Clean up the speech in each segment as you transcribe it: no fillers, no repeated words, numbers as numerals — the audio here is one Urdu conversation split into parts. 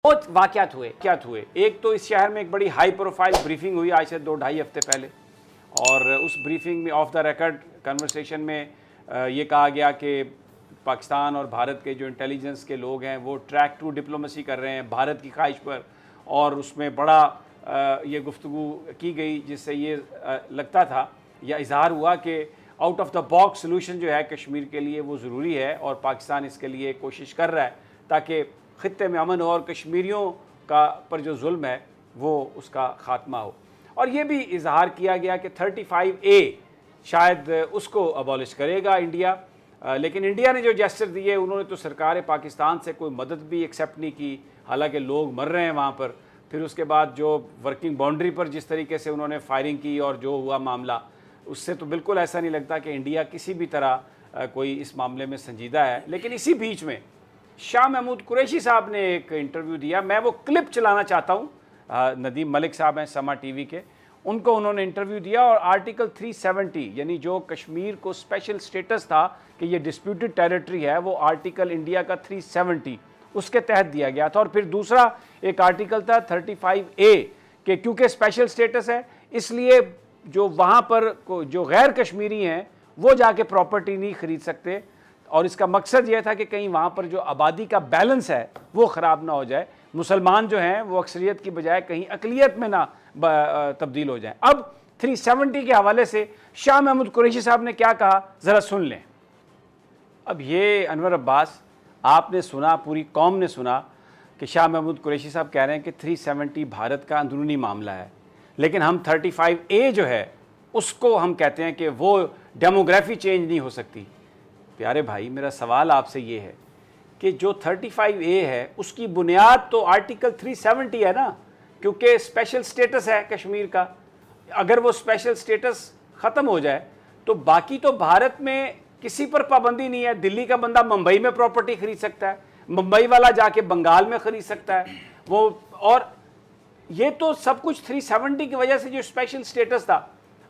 بہت واقعات ہوئے. ایک تو اس شہر میں ایک بڑی ہائی پروفائل بریفنگ ہوئی آج سے 2-2.5 ہفتے پہلے, اور اس بریفنگ میں آف دا ریکارڈ کنورسیشن میں یہ کہا گیا کہ پاکستان اور بھارت کے جو انٹیلیجنس کے لوگ ہیں وہ ٹریک ٹو ڈپلومیسی کر رہے ہیں بھارت کی خواہش پر, اور اس میں بڑا یہ گفتگو کی گئی جس سے یہ لگتا تھا یا اظہار ہوا کہ out of the box solution جو ہے کشمیر کے لیے وہ ضروری ہے, اور پاکستان اس کے لیے کوشش کر رہا ہے تاکہ خطے میں امن ہو اور کشمیریوں کا پر جو ظلم ہے وہ اس کا خاتمہ ہو. اور یہ بھی اظہار کیا گیا کہ 35A شاید اس کو ابالش کرے گا انڈیا, لیکن انڈیا نے جو جیسچر دیے انہوں نے تو سرکار پاکستان سے کوئی مدد بھی ایکسیپٹ نہیں کی, حالانکہ لوگ مر رہے ہیں وہاں پر. پھر اس کے بعد جو ورکنگ باؤنڈری پر جس طریقے سے انہوں نے فائرنگ کی اور جو ہوا معاملہ, اس سے تو بالکل ایسا نہیں لگتا کہ انڈیا کسی بھی طرح کوئی اس معاملے میں سنجیدہ ہے. لیکن اسی بیچ میں شاہ محمود قریشی صاحب نے ایک انٹرویو دیا, میں وہ کلپ چلانا چاہتا ہوں. ندیم ملک صاحب ہیں سما ٹی وی کے, ان کو انہوں نے انٹرویو دیا اور آرٹیکل 370 یعنی جو کشمیر کو اسپیشل سٹیٹس تھا کہ یہ ڈسپیوٹڈ ٹیریٹری ہے, وہ آرٹیکل انڈیا کا 370 اس کے تحت دیا گیا تھا. اور پھر دوسرا ایک آرٹیکل تھا 35A کہ کیونکہ اسپیشل سٹیٹس ہے اس لیے جو وہاں پر جو غیر کشمیری ہیں وہ جا کے پراپرٹی نہیں خرید سکتے, اور اس کا مقصد یہ تھا کہ کہیں وہاں پر جو آبادی کا بیلنس ہے وہ خراب نہ ہو جائے, مسلمان جو ہیں وہ اکثریت کی بجائے کہیں اقلیت میں نہ تبدیل ہو جائیں. اب 370 کے حوالے سے شاہ محمود قریشی صاحب نے کیا کہا ذرا سن لیں. اب یہ انور عباس آپ نے سنا, پوری قوم نے سنا کہ شاہ محمود قریشی صاحب کہہ رہے ہیں کہ 370 بھارت کا اندرونی معاملہ ہے, لیکن ہم 35A جو ہے اس کو ہم کہتے ہیں کہ وہ ڈیموگرافی چینج نہیں ہو سکتی. پیارے بھائی میرا سوال آپ سے یہ ہے کہ جو 35A ہے اس کی بنیاد تو آرٹیکل 370 ہے نا, کیونکہ اسپیشل سٹیٹس ہے کشمیر کا. اگر وہ اسپیشل سٹیٹس ختم ہو جائے تو باقی تو بھارت میں کسی پر پابندی نہیں ہے. دلی کا بندہ ممبئی میں پراپرٹی خرید سکتا ہے, ممبئی والا جا کے بنگال میں خرید سکتا ہے وہ, اور یہ تو سب کچھ 370 کی وجہ سے جو اسپیشل سٹیٹس تھا.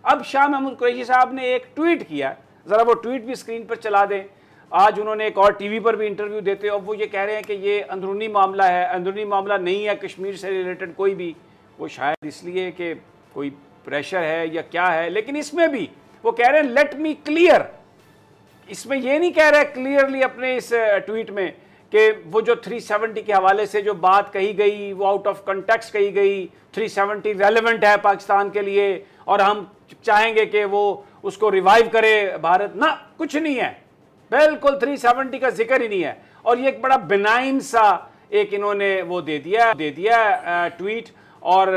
اب شاہ محمود قریشی صاحب نے ایک ٹویٹ کیا, ذرا وہ ٹویٹ بھی اسکرین پر چلا دیں. آج انہوں نے ایک اور ٹی وی پر بھی انٹرویو دیتے اور وہ یہ کہہ رہے ہیں کہ یہ اندرونی معاملہ ہے, اندرونی معاملہ نہیں ہے کشمیر سے ریلیٹڈ کوئی بھی. وہ شاید اس لیے کہ کوئی پریشر ہے یا کیا ہے, لیکن اس میں بھی وہ کہہ رہے ہیں لیٹ می کلیئر. اس میں یہ نہیں کہہ رہے کلیئرلی اپنے اس ٹویٹ میں کہ وہ جو 370 کے حوالے سے جو بات کہی گئی وہ آؤٹ آف کنٹیکسٹ کہی گئی, 370 ریلیونٹ ہے پاکستان کے لیے اور ہم چاہیں گے کہ وہ اس کو ریوائیو کرے بھارت. نہ, کچھ نہیں ہے, بالکل 370 کا ذکر ہی نہیں ہے. اور یہ ایک بڑا بنائن سا ایک انہوں نے وہ دے دیا ٹویٹ. اور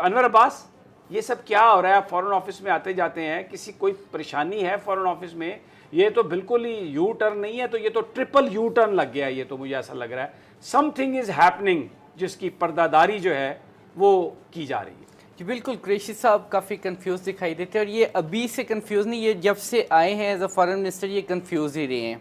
انور عباس یہ سب کیا ہو رہا ہے؟ آپ فورن آفس میں آتے جاتے ہیں, کسی کوئی پریشانی ہے فورن آفس میں؟ یہ تو بالکل ہی یو ٹرن نہیں ہے, تو یہ تو ٹرپل یو ٹرن لگ گیا. یہ تو مجھے ایسا لگ رہا ہے سم تھنگ از ہیپننگ جس کی پردہ داری جو ہے وہ کی جا رہی ہے. جی بالکل, قریشی صاحب کافی کنفیوز دکھائی دیتے ہیں, اور یہ ابھی سے کنفیوز نہیں, یہ جب سے آئے ہیں ایز اے فارن منسٹر یہ کنفیوز ہی رہے ہیں.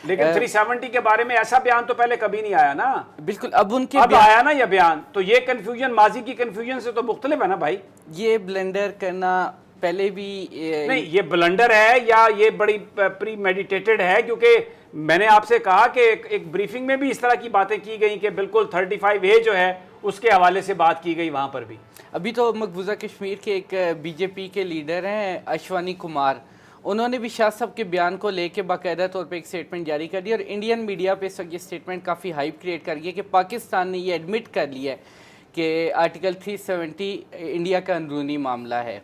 لیکن 370 کے بارے میں ایسا بیان تو پہلے کبھی نہیں آیا نا. بالکل, اب ان کے اب آیا نا یہ بیان, تو یہ کنفیوژن ماضی کی کنفیوژن سے تو مختلف ہے نا بھائی. یہ بلنڈر کرنا پہلے بھی نہیں, یہ بلنڈر ہے یا یہ بڑی پری میڈیٹیٹڈ ہے؟ کیونکہ میں نے آپ سے کہا کہ ایک بریفنگ میں بھی اس طرح کی باتیں کی گئی کہ بالکل 35A جو ہے اس کے حوالے سے بات کی گئی وہاں پر بھی. ابھی تو مقبوضہ کشمیر کے ایک BJP کے لیڈر ہیں اشوانی کمار, انہوں نے بھی شاہ صاحب کے بیان کو لے کے باقاعدہ طور پہ ایک سٹیٹمنٹ جاری کر دی, اور انڈین میڈیا پہ اس وقت یہ سٹیٹمنٹ کافی ہائپ کریٹ کر گیا کہ پاکستان نے یہ ایڈمٹ کر لیا ہے کہ آرٹیکل 370 انڈیا کا اندرونی معاملہ ہے.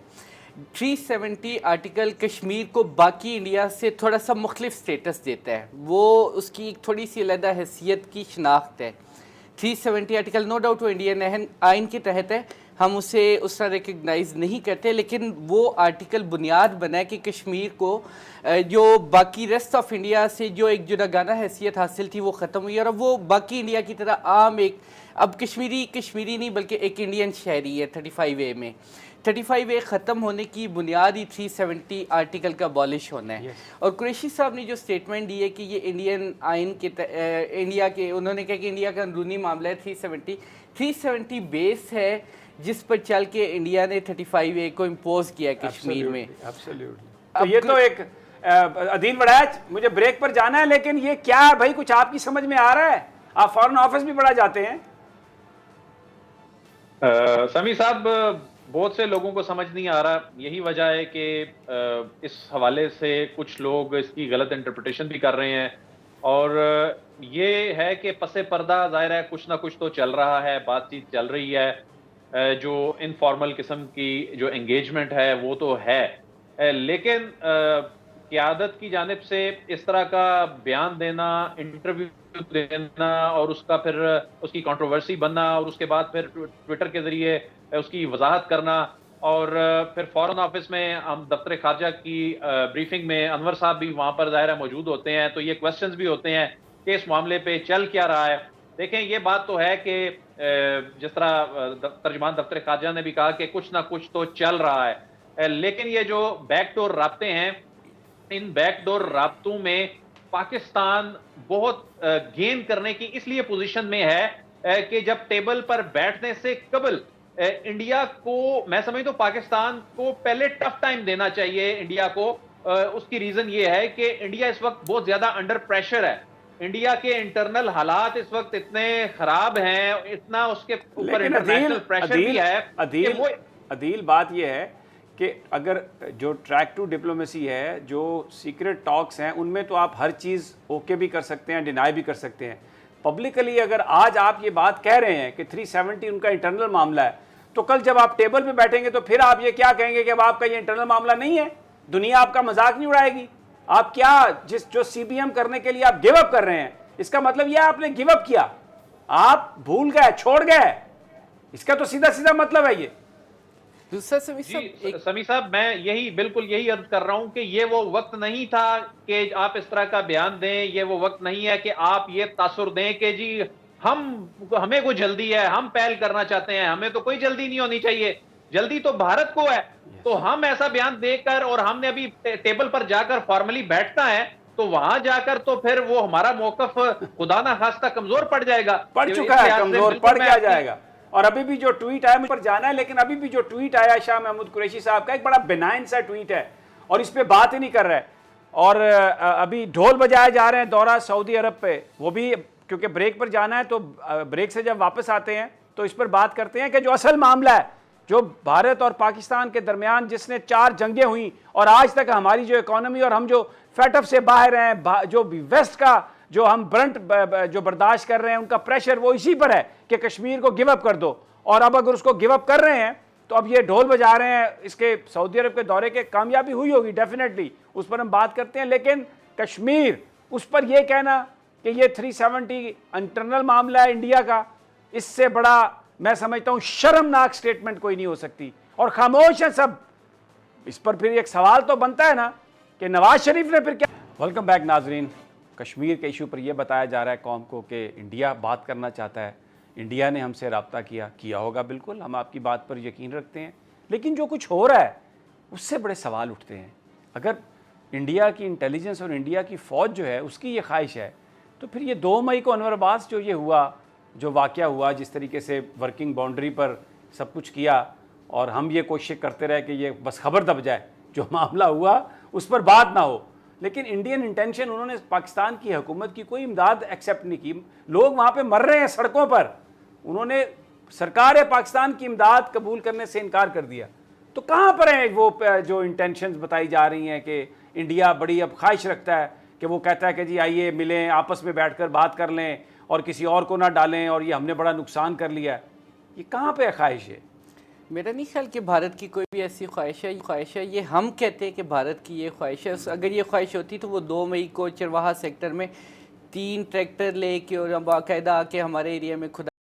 370 آرٹیکل کشمیر کو باقی انڈیا سے تھوڑا سا مختلف سٹیٹس دیتا ہے, وہ اس کی ایک تھوڑی سی علیحدہ حیثیت کی شناخت ہے. 370 آرٹیکل نو ڈاؤٹ وہ انڈین آئین کے تحت ہے, ہم اسے اس طرح ریکگنائز نہیں کرتے, لیکن وہ آرٹیکل بنیاد بنا ہے کہ کشمیر کو جو باقی ریسٹ آف انڈیا سے جو ایک جداگانہ حیثیت حاصل تھی وہ ختم ہوئی, اور اب وہ باقی انڈیا کی طرح عام ایک اب کشمیری نہیں بلکہ ایک انڈین شہری ہے 35A میں. 35A ختم ہونے کی بنیاد ہی 370 آرٹیکل کا abolish ہونا ہے. اور قریشی صاحب نے جو سٹیٹمنٹ دی ہے کہ یہ انڈین آئین کے انڈیا کے, انہوں نے کہا کہ انڈیا کا اندرونی معاملہ ہے 370 بیس ہے جس پر چل کے انڈیا نے 35A کو امپوز کیا ہے کشمیر میں. تو یہ تو ایک عدین وڑائچ, مجھے بریک پر جانا ہے, لیکن یہ کیا ہے بھائی, کچھ آپ کی سمجھ میں آ رہا ہے؟ آپ فورن آفس بھی بڑا جاتے ہیں. سمی صاحب، بہت سے لوگوں کو سمجھ نہیں آ رہا. یہی وجہ ہے کہ اس حوالے سے کچھ لوگ اس کی غلط انٹرپریٹیشن بھی کر رہے ہیں. اور یہ ہے کہ پس پردہ ظاہر ہے کچھ نہ کچھ تو چل رہا ہے، بات چیت چل رہی ہے. جو انفارمل قسم کی جو انگیجمنٹ ہے وہ تو ہے، لیکن قیادت کی جانب سے اس طرح کا بیان دینا، انٹرویو دینا، اور اس کا پھر اس کی کنٹروورسی بننا، اور اس کے بعد پھر ٹویٹر کے ذریعے اس کی وضاحت کرنا، اور پھر فورن آفس میں ہم دفتر خارجہ کی بریفنگ میں انور صاحب بھی وہاں پر ظاہر ہے موجود ہوتے ہیں، تو یہ کوسچنز بھی ہوتے ہیں کہ اس معاملے پہ چل کیا رہا ہے. دیکھیں، یہ بات تو ہے کہ جس طرح ترجمان دفتر خارجہ نے بھی کہا کہ کچھ نہ کچھ تو چل رہا ہے، لیکن یہ جو بیک ڈور رابطے ہیں، ان بیک ڈور رابطوں میں پاکستان بہت گین کرنے کی اس لیے پوزیشن میں ہے کہ جب ٹیبل پر بیٹھنے سے قبل انڈیا کو، میں سمجھتا ہوں پاکستان کو پہلے ٹف ٹائم دینا چاہیے انڈیا کو. اس کی ریزن یہ ہے کہ انڈیا اس وقت بہت زیادہ انڈر پریشر ہے. انڈیا کے انٹرنل حالات اس وقت اتنے خراب ہیں، اتنا اس کے اوپر لیکن انٹرنیشنل پریشر بھی ہے کہ وہ عدیل بات یہ ہے کہ اگر جو ٹریک ٹو ڈپلومیسی ہے، جو سیکرٹ ٹاکس ہیں، ان میں تو آپ ہر چیز اوکے بھی کر سکتے ہیں، ڈینائی بھی کر سکتے ہیں. پبلکلی اگر آج آپ یہ بات کہہ رہے ہیں کہ 370 ان کا انٹرنل معاملہ ہے، تو کل جب آپ ٹیبل پہ بیٹھیں گے تو پھر آپ یہ کیا کہیں گے کہ اب آپ کا یہ انٹرنل معاملہ نہیں ہے؟ دنیا آپ کا مذاق نہیں اڑائے گی. آپ کیا جو سی بی ایم کرنے کے لیے آپ گیو اپ کر رہے ہیں، اس کا مطلب یہ آپ نے گیو اپ کیا، آپ بھول گئے، چھوڑ گئے. اس کا تو سیدھا سیدھا مطلب ہے یہ. دوسرا سمی صاحب، میں بالکل یہی عرض کر رہا ہوں کہ یہ وہ وقت نہیں تھا کہ آپ اس طرح کا بیان دیں. یہ وہ وقت نہیں ہے کہ آپ یہ تاثر دیں کہ جی ہمیں کوئی جلدی ہے، ہم پہل کرنا چاہتے ہیں. ہمیں تو کوئی جلدی نہیں ہونی چاہیے، جلدی تو بھارت کو ہے. تو ہم ایسا بیان دے کر، اور ہم نے ابھی ٹیبل پر جا کر فارملی بیٹھنا ہے، تو وہاں جا کر تو پھر وہ ہمارا موقف خدا نہ خواستہ کمزور پڑ جائے گا. پڑ چکا ہے، کمزور پڑ کیا جائے گا. اور ابھی بھی جو ٹویٹ آیا، مجھ پر جانا ہے، لیکن ابھی بھی جو ٹویٹ آیا شاہ محمود قریشی صاحب کا، ایک بڑا بینائن سا ٹویٹ ہے اور اس پہ بات ہی نہیں کر رہا ہے. اور ابھی ڈھول بجائے جا رہے ہیں دورہ سعودی عرب پہ، وہ بھی کیونکہ بریک پر جانا ہے، تو بریک سے جب واپس آتے ہیں تو اس پر بات کرتے ہیں کہ جو اصل معاملہ ہے، جو بھارت اور پاکستان کے درمیان جس نے 4 جنگیں ہوئیں اور آج تک ہماری جو اکانومی اور ہم جو فیٹ اپ سے باہر ہیں، جو ویسٹ کا جو ہم برنٹ جو برداشت کر رہے ہیں، ان کا پریشر وہ اسی پر ہے کہ کشمیر کو گیو اپ کر دو. اور اب اگر اس کو گیو اپ کر رہے ہیں تو اب یہ ڈھول بجا رہے ہیں. اس کے سعودی عرب کے دورے کے کامیابی ہوئی ہوگی ڈیفینیٹلی، اس پر ہم بات کرتے ہیں، لیکن کشمیر، اس پر یہ کہنا کہ یہ 370 انٹرنل معاملہ ہے انڈیا کا، اس سے بڑا میں سمجھتا ہوں شرمناک سٹیٹمنٹ کوئی نہیں ہو سکتی. اور خاموش ہیں سب. اس پر پھر ایک سوال تو بنتا ہے نا کہ نواز شریف نے پھر کیا. ویلکم بیک ناظرین. کشمیر کے ایشو پر یہ بتایا جا رہا ہے قوم کو کہ انڈیا بات کرنا چاہتا ہے، انڈیا نے ہم سے رابطہ کیا ہوگا. بالکل ہم آپ کی بات پر یقین رکھتے ہیں، لیکن جو کچھ ہو رہا ہے اس سے بڑے سوال اٹھتے ہیں. اگر انڈیا کی انٹیلیجنس اور انڈیا کی فوج جو ہے اس کی یہ خواہش ہے، تو پھر یہ 2 مئی کو انور عباس جو یہ ہوا، جو واقعہ ہوا، جس طریقے سے ورکنگ باؤنڈری پر سب کچھ کیا، اور ہم یہ کوشش کرتے رہے کہ یہ بس خبر دب جائے، جو معاملہ ہوا اس پر بات نہ ہو. لیکن انڈین انٹینشن، انہوں نے پاکستان کی حکومت کی کوئی امداد ایکسیپٹ نہیں کی. لوگ وہاں پہ مر رہے ہیں سڑکوں پر، انہوں نے سرکار پاکستان کی امداد قبول کرنے سے انکار کر دیا. تو کہاں پر ہیں وہ جو انٹینشنز بتائی جا رہی ہیں کہ انڈیا بڑی اب خواہش رکھتا ہے کہ وہ کہتا ہے کہ جی آئیے ملیں، آپس میں بیٹھ کر بات کر لیں اور کسی اور کو نہ ڈالیں، اور یہ ہم نے بڑا نقصان کر لیا ہے. یہ کہاں پہ خواہش ہے؟ میرا نہیں خیال کہ بھارت کی کوئی بھی ایسی خواہش ہے. یہ ہم کہتے ہیں کہ بھارت کی یہ خواہش ہے. اگر یہ خواہش ہوتی تو وہ 2 مئی کو چرواہا سیکٹر میں 3 ٹریکٹر لے کے اور باقاعدہ آ کے ہمارے ایریا میں خدا